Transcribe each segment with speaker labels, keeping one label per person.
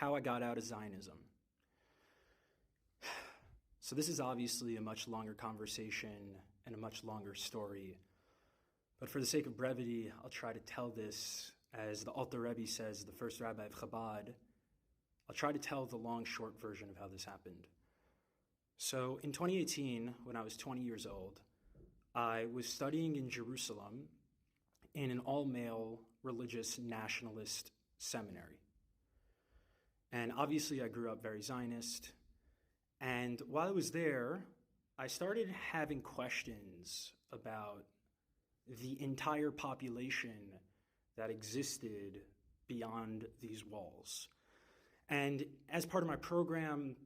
Speaker 1: how I got out of Zionism. So this is obviously a much longer conversation and a much longer story. But for the sake of brevity, I'll try to tell this, as the Alter Rebbe says, the first rabbi of Chabad. I'll try to tell the long, short version of how this happened. So in 2018, when I was 20 years old, I was studying in Jerusalem in an all-male religious nationalist seminary. And obviously I grew up very Zionist. And while I was there, I started having questions about the entire population that existed beyond these walls. And as part of my program,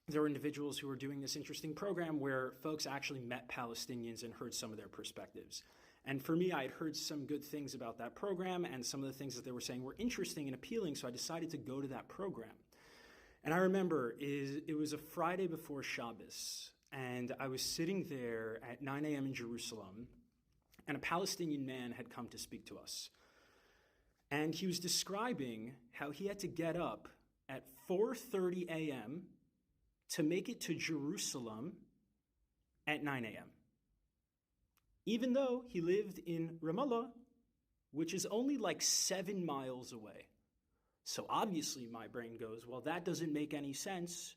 Speaker 1: there were individuals who were doing this interesting program where folks actually met Palestinians and heard some of their perspectives. And for me, I had heard some good things about that program, and some of the things that they were saying were interesting and appealing, so I decided to go to that program. And I remember it was a Friday before Shabbos, and I was sitting there at 9 a.m. in Jerusalem, and a Palestinian man had come to speak to us. And he was describing how he had to get up at 4:30 a.m. to make it to Jerusalem at 9 a.m. Even though he lived in Ramallah, which is only like 7 miles away. So obviously my brain goes, well, that doesn't make any sense.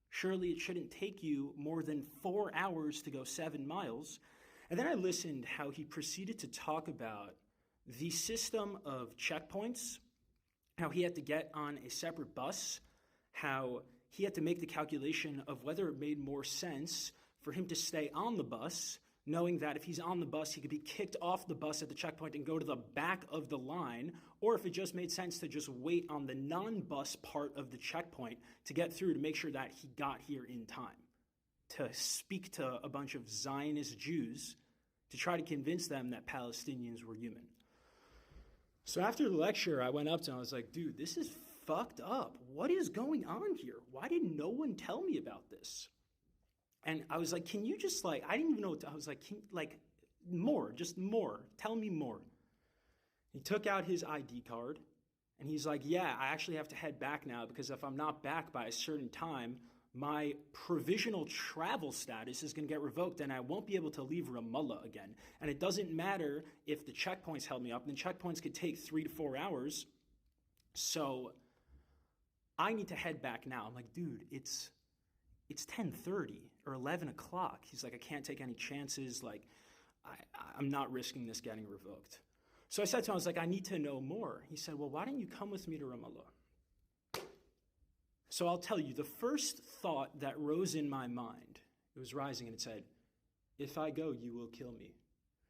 Speaker 1: Surely it shouldn't take you more than 4 hours to go 7 miles. And then I listened how he proceeded to talk about the system of checkpoints, how he had to get on a separate bus, how he had to make the calculation of whether it made more sense for him to stay on the bus, knowing that if he's on the bus, he could be kicked off the bus at the checkpoint and go to the back of the line, or if it just made sense to just wait on the non-bus part of the checkpoint to get through to make sure that he got here in time, to speak to a bunch of Zionist Jews to try to convince them that Palestinians were human. So after the lecture, I went up to him, I was like, dude, this is fucked up. What is going on here? Why did no one tell me about this? And I was like, can you just I didn't even know what to, I was like, more, just more, tell me more. He took out his ID card and he's like, yeah, I actually have to head back now because if I'm not back by a certain time, my provisional travel status is going to get revoked and I won't be able to leave Ramallah again. And it doesn't matter if the checkpoints held me up, and the checkpoints could take 3 to 4 hours. So I need to head back now. I'm like, dude, it's 10:30 or 11 o'clock. He's like, I can't take any chances. I'm not risking this getting revoked. So I said to him, I was like, I need to know more. He said, well, why don't you come with me to Ramallah? So I'll tell you, the first thought that rose in my mind, it was rising and it said, if I go, you will kill me.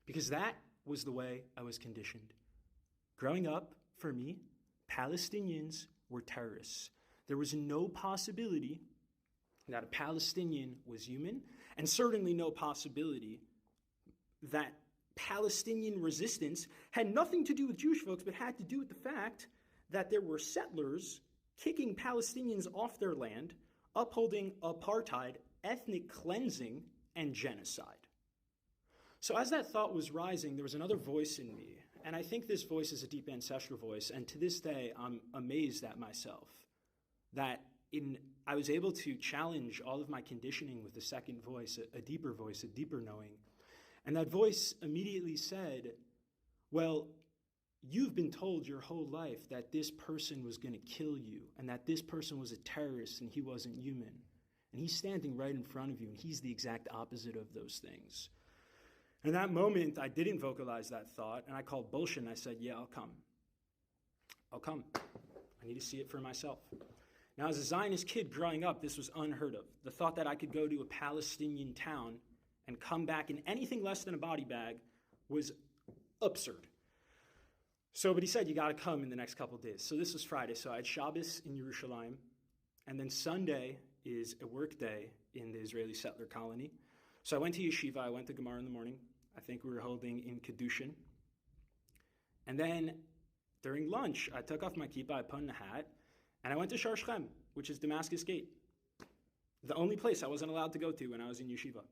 Speaker 1: Because that was the way I was conditioned. Growing up, for me, Palestinians were terrorists. There was no possibility that a Palestinian was human, and certainly no possibility that Palestinian resistance had nothing to do with Jewish folks, but had to do with the fact that there were settlers kicking Palestinians off their land, upholding apartheid, ethnic cleansing, and genocide. So as that thought was rising, there was another voice in me, and I think this voice is a deep ancestral voice, and to this day, I'm amazed at myself that I was able to challenge all of my conditioning with a second voice, a deeper voice, a deeper knowing. And that voice immediately said, well, you've been told your whole life that this person was going to kill you and that this person was a terrorist and he wasn't human. And he's standing right in front of you and he's the exact opposite of those things. In that moment, I didn't vocalize that thought and I called bullshit and I said, yeah, I'll come. I'll come. I need to see it for myself. Now, as a Zionist kid growing up, this was unheard of. The thought that I could go to a Palestinian town and come back in anything less than a body bag was absurd. But he said, you got to come in the next couple of days. So this was Friday. So I had Shabbos in Yerushalayim. And then Sunday is a work day in the Israeli settler colony. So I went to yeshiva. I went to Gemara in the morning. I think we were holding in Kedushin. And then during lunch, I took off my kippah, I put on a hat, and I went to Shar Shechem, which is Damascus Gate. The only place I wasn't allowed to go to when I was in yeshiva,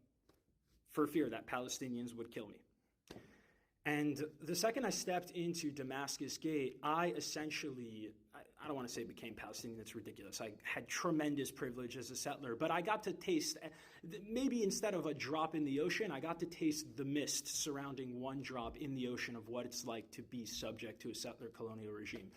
Speaker 1: for fear that Palestinians would kill me. And the second I stepped into Damascus Gate, I'm I don't want to say became Palestinian, that's ridiculous. I had tremendous privilege as a settler, but I got to taste, maybe instead of a drop in the ocean, I got to taste the mist surrounding one drop in the ocean of what it's like to be subject to a settler colonial regime.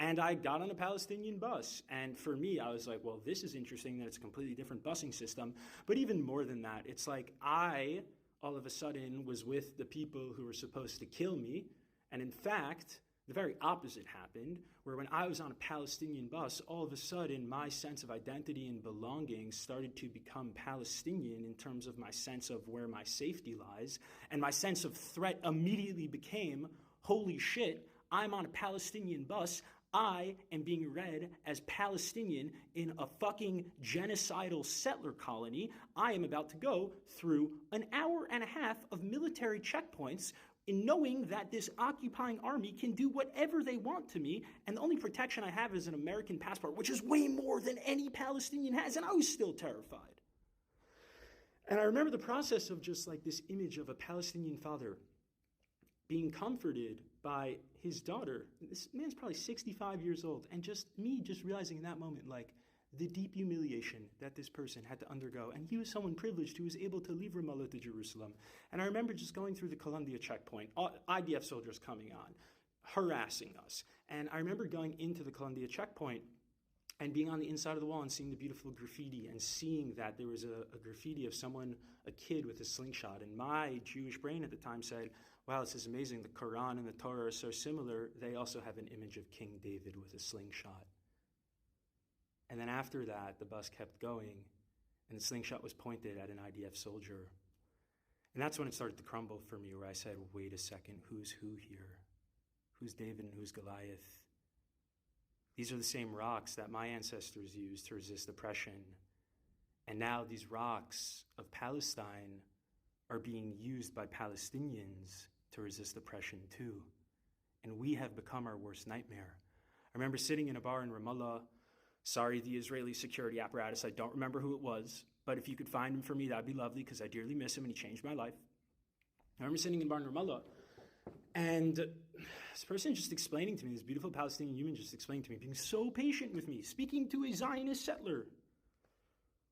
Speaker 1: And I got on a Palestinian bus, and for me, I was like, well, this is interesting that it's a completely different busing system, but even more than that, it's like I, all of a sudden, was with the people who were supposed to kill me, and in fact, the very opposite happened, where when I was on a Palestinian bus, all of a sudden my sense of identity and belonging started to become Palestinian in terms of my sense of where my safety lies, and my sense of threat immediately became, holy shit, I'm on a Palestinian bus, I am being read as Palestinian in a fucking genocidal settler colony. I am about to go through an hour and a half of military checkpoints in knowing that this occupying army can do whatever they want to me, and the only protection I have is an American passport, which is way more than any Palestinian has, and I was still terrified. And I remember the process of just like this image of a Palestinian father being comforted by his daughter. This man's probably 65 years old, and just me just realizing in that moment, like, the deep humiliation that this person had to undergo. And he was someone privileged who was able to leave Ramallah to Jerusalem. And I remember just going through the Columbia checkpoint, IDF soldiers coming on, harassing us. And I remember going into the Columbia checkpoint and being on the inside of the wall and seeing the beautiful graffiti and seeing that there was a graffiti of someone, a kid with a slingshot. And my Jewish brain at the time said, wow, this is amazing. The Quran and the Torah are so similar. They also have an image of King David with a slingshot. And then after that, the bus kept going, and the slingshot was pointed at an IDF soldier. And that's when it started to crumble for me, where I said, wait a second, who's who here? Who's David and who's Goliath? These are the same rocks that my ancestors used to resist oppression. And now these rocks of Palestine are being used by Palestinians to resist oppression too. And we have become our worst nightmare. I remember sitting in a bar in Ramallah. Sorry, the Israeli security apparatus, I don't remember who it was, but if you could find him for me, that'd be lovely, because I dearly miss him and he changed my life. I remember sitting in a bar in Ramallah, and this person just explaining to me, this beautiful Palestinian human just explaining to me, being so patient with me, speaking to a Zionist settler,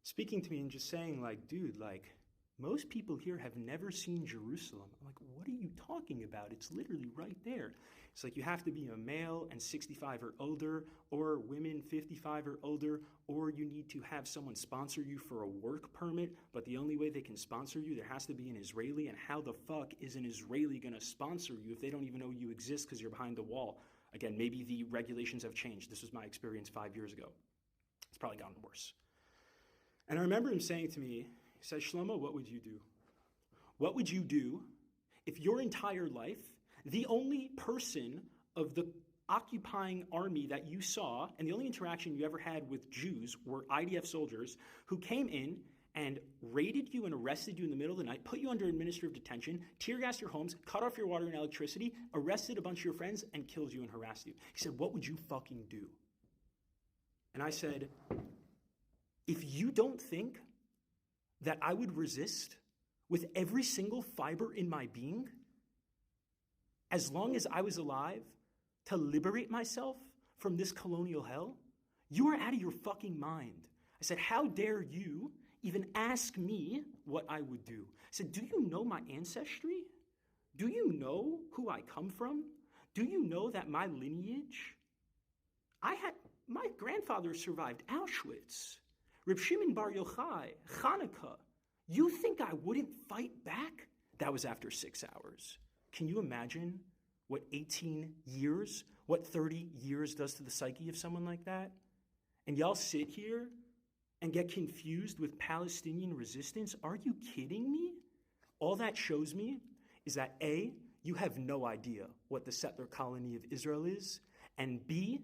Speaker 1: speaking to me and just saying, like, dude, like, most people here have never seen Jerusalem. I'm like, what are you talking about? It's literally right there. It's like you have to be a male and 65 or older, or women 55 or older, or you need to have someone sponsor you for a work permit, but the only way they can sponsor you, there has to be an Israeli, and how the fuck is an Israeli going to sponsor you if they don't even know you exist because you're behind the wall? Again, maybe the regulations have changed. This was my experience 5 years ago. It's probably gotten worse. And I remember him saying to me, he said, Shlomo, what would you do? What would you do if your entire life, the only person of the occupying army that you saw, and the only interaction you ever had with Jews were IDF soldiers who came in and raided you and arrested you in the middle of the night, put you under administrative detention, tear gassed your homes, cut off your water and electricity, arrested a bunch of your friends, and killed you and harassed you? He said, what would you fucking do? And I said, if you don't think that I would resist with every single fiber in my being, as long as I was alive, to liberate myself from this colonial hell, you are out of your fucking mind. I said, how dare you even ask me what I would do? I said, do you know my ancestry? Do you know who I come from? Do you know that my lineage? My grandfather survived Auschwitz, Reb Shimon Bar Yochai, Hanukkah. You think I wouldn't fight back? That was after 6 hours. Can you imagine what 18 years, what 30 years does to the psyche of someone like that? And y'all sit here and get confused with Palestinian resistance? Are you kidding me? All that shows me is that A, you have no idea what the settler colony of Israel is, and B,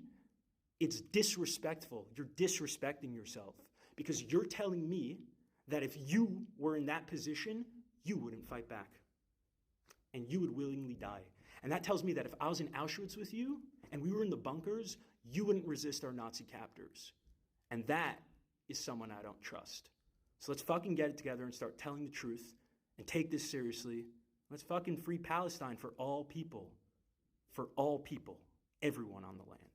Speaker 1: it's disrespectful. You're disrespecting yourself because you're telling me that if you were in that position, you wouldn't fight back and you would willingly die. And that tells me that if I was in Auschwitz with you and we were in the bunkers, you wouldn't resist our Nazi captors. And that is someone I don't trust. So let's fucking get it together and start telling the truth and take this seriously. Let's fucking free Palestine for all people, everyone on the land.